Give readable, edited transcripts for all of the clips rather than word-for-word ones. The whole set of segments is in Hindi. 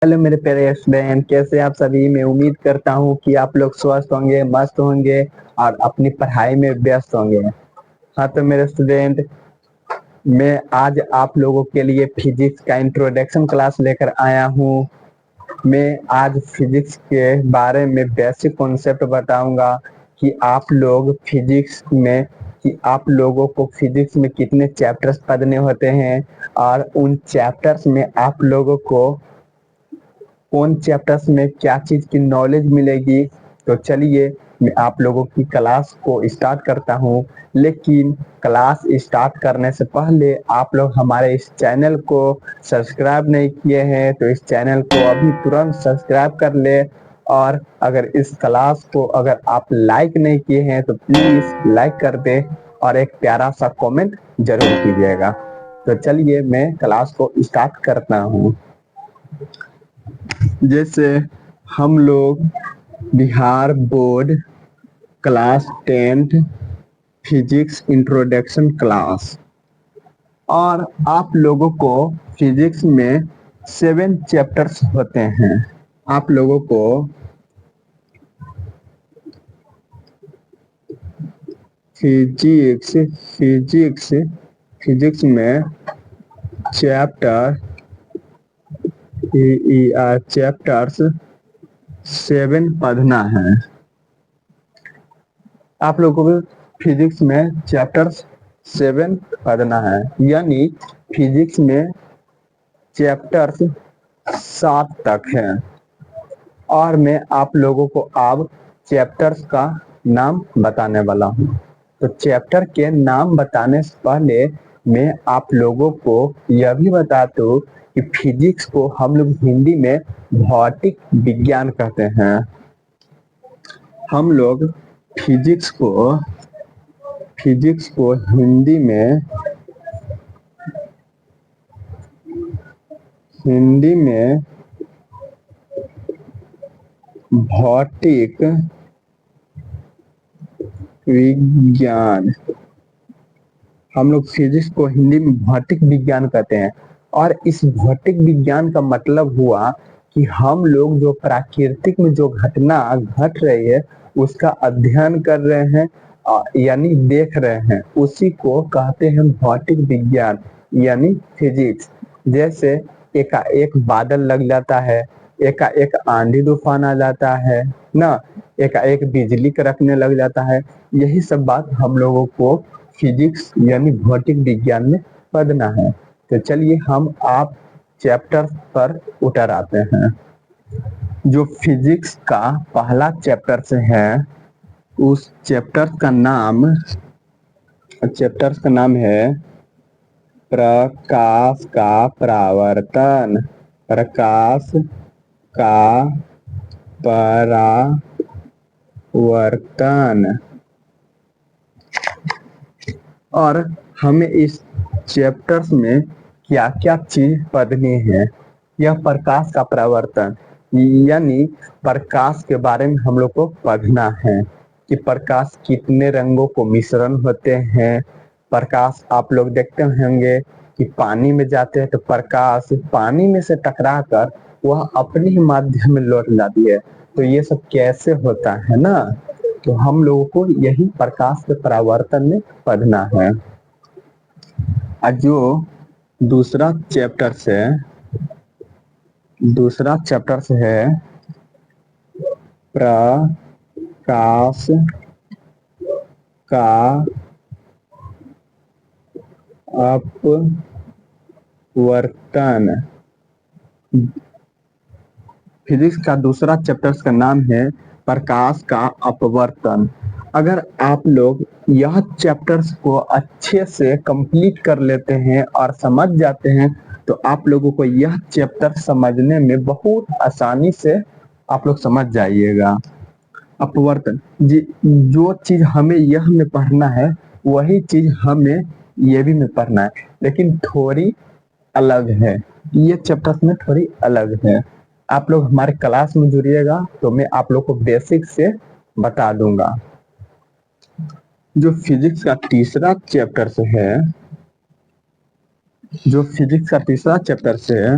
हेलो मेरे प्यारे स्टूडेंट, कैसे आप सभी। मैं उम्मीद करता हूँ कि आप लोग स्वस्थ होंगे, मस्त होंगे और अपनी पढ़ाई में व्यस्त होंगे। हाँ तो मेरे स्टूडेंट, मैं आज आप लोगों के लिए फिजिक्स का इंट्रोडक्शन क्लास लेकर आया हूँ। मैं आज फिजिक्स के बारे में बेसिक कॉन्सेप्ट बताऊंगा कि आप लोगों को फिजिक्स में कितने चैप्टर्स पढ़ने होते हैं और उन चैप्टर्स में आप लोगों को कौन चैप्टर्स में क्या चीज की नॉलेज मिलेगी। तो चलिए मैं आप लोगों की क्लास को स्टार्ट करता हूँ। लेकिन क्लास स्टार्ट करने से पहले आप लोग हमारे इस चैनल को सब्सक्राइब नहीं किए हैं तो इस चैनल को अभी तुरंत सब्सक्राइब कर ले। और अगर इस क्लास को अगर आप लाइक नहीं किए हैं तो प्लीज लाइक कर दे और एक प्यारा सा कमेंट जरूर कीजिएगा। तो चलिए मैं क्लास को स्टार्ट करता हूँ। जैसे हम लोग Bihar board class 10th physics introduction class, और आप लोगों को फिजिक्स में 7 चैप्टर्स होते हैं। आप लोगों को फिजिक्स फिजिक्स फिजिक्स में चैप्टर चैप्टर्स 7 पढ़ना है। आप लोगों को फिजिक्स में चैप्टर्स 7 पढ़ना है, यानी फिजिक्स में चैप्टर्स 7 तक है। और मैं आप लोगों को अब चैप्टर्स का नाम बताने वाला हूँ। तो चैप्टर के नाम बताने से पहले मैं आप लोगों को यह भी बता दूं कि फिजिक्स को हम लोग हिंदी में भौतिक विज्ञान कहते हैं। हम लोग फिजिक्स को हिंदी में भौतिक विज्ञान हम लोग फिजिक्स को हिंदी में भौतिक विज्ञान कहते हैं। और इस भौतिक विज्ञान का मतलब हुआ कि हम लोग जो प्राकृतिक में जो घटना घट रही है उसका अध्ययन कर रहे हैं, यानी देख रहे हैं, उसी को कहते हैं भौतिक विज्ञान यानी फिजिक्स। जैसे एकाएक बादल लग जाता है, एकाएक आंधी तूफान आ जाता है ना, एकाएक बिजली कड़कने लग जाता है। यही सब बात हम लोगों को फिजिक्स यानी भौतिक विज्ञान में पढ़ना है। तो चलिए हम आप चैप्टर पर उतर आते हैं। जो फिजिक्स का पहला चैप्टर से है उस चैप्टर का नाम है प्रकाश का परावर्तन। प्रकाश का परावर्तन। और हमें इस चैप्टर्स में क्या क्या चीज पढ़नी है। यह प्रकाश का परावर्तन यानी प्रकाश के बारे में हम लोग को पढ़ना है कि प्रकाश कितने रंगों को मिश्रण होते हैं। प्रकाश आप लोग देखते होंगे कि पानी में जाते हैं तो प्रकाश पानी में से टकरा कर वह अपने ही माध्यम में लौट जाती है। तो ये सब कैसे होता है ना, तो हम लोगों को यही प्रकाश के परावर्तन में पढ़ना है। जो दूसरा चैप्टर से है प्रकाश का अपवर्तन। फिजिक्स का दूसरा चैप्टर का नाम है प्रकाश का अपवर्तन। अगर आप लोग यह चैप्टर्स को अच्छे से कंप्लीट कर लेते हैं और समझ जाते हैं तो आप लोगों को यह चैप्टर समझने में बहुत आसानी से आप लोग समझ जाइएगा। अपवर्तन जो चीज हमें यह में पढ़ना है वही चीज हमें ये भी में पढ़ना है, लेकिन थोड़ी अलग है। ये चैप्टर्स में थोड़ी अलग है। आप लोग हमारे क्लास में जुड़िएगा तो मैं आप लोग को बेसिक से बता दूंगा। जो फिजिक्स का तीसरा चैप्टर से है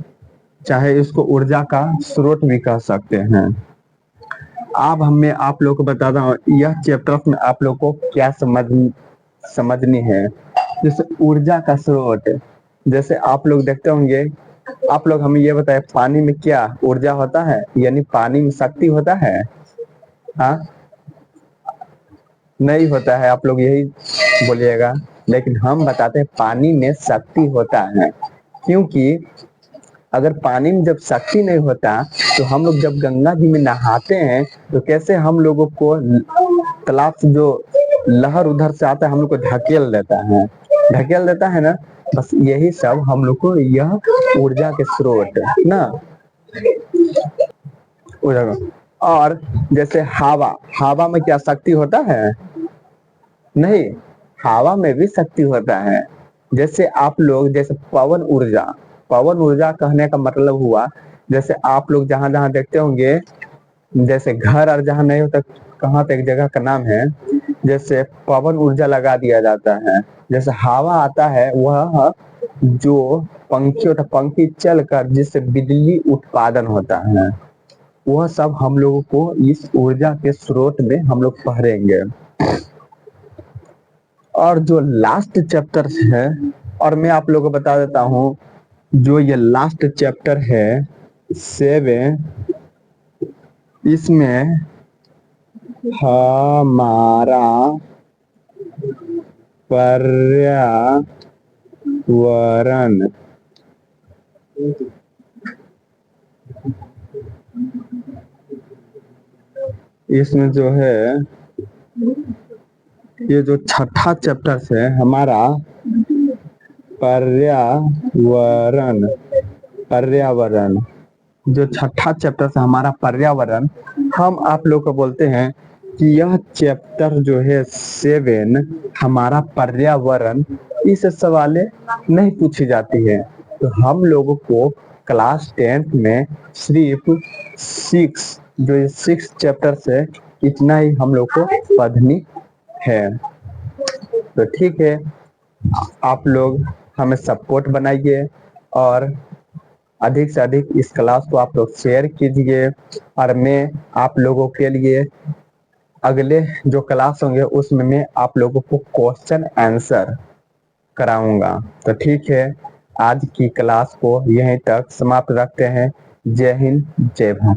चाहे इसको ऊर्जा का स्रोत भी कह सकते हैं। अब हमें आप लोग को बताता हूँ यह चैप्टर में आप लोग को क्या समझनी है। जैसे ऊर्जा का स्रोत, जैसे आप लोग देखते होंगे, आप लोग हमें ये बताए पानी में क्या ऊर्जा होता है, यानी पानी में शक्ति होता है? हाँ, नहीं होता है, आप लोग यही बोलिएगा। लेकिन हम बताते हैं पानी में शक्ति होता है, क्योंकि अगर पानी में जब शक्ति नहीं होता तो हम लोग जब गंगा जी में नहाते हैं तो कैसे हम लोगों को तालाब से जो लहर उधर से आता है हम लोग को ढकेल देता है ना। बस यही सब हम लोग को यह ऊर्जा के स्रोत ना ऊर्जा और जैसे हवा, हवा में क्या शक्ति होता है? नहीं, हवा में भी शक्ति होता है। जैसे आप लोग जैसे पवन ऊर्जा कहने का मतलब हुआ, जैसे आप लोग जहां जहां देखते होंगे, जैसे घर और जहां नहीं होता, कहाँ पे एक जगह का नाम है, जैसे पवन ऊर्जा लगा दिया जाता है। जैसे हवा आता है वह जो पंखी होता, पंखी चलकर जिससे बिजली उत्पादन होता है, वह सब हम लोगों को इस ऊर्जा के स्रोत में हम लोग पढ़ेंगे। और जो लास्ट चैप्टर है, और मैं आप लोगों को बता देता हूँ, जो ये लास्ट चैप्टर है 7, इसमें हमारा पर्यावरण, इसमें जो है ये जो छठा चैप्टर है हमारा पर्यावरण, जो छठा चैप्टर है हमारा पर्यावरण, हम आप लोग को बोलते हैं कि यह चैप्टर जो है 7 हमारा पर्यावरण, इस सवालें नहीं पूछी जाती है। तो हम लोगों को क्लास 10th में सिर्फ 6 जो ये 6 चैप्टर है इतना ही हम लोग को पढ़नी है। तो ठीक है, आप लोग हमें सपोर्ट बनाइए और अधिक से अधिक इस क्लास को आप लोग शेयर कीजिए। और मैं आप लोगों के लिए अगले जो क्लास होंगे उसमें मैं आप लोगों को क्वेश्चन आंसर कराऊंगा। तो ठीक है, आज की क्लास को यहीं तक समाप्त रखते हैं। जय हिंद, जय भारत।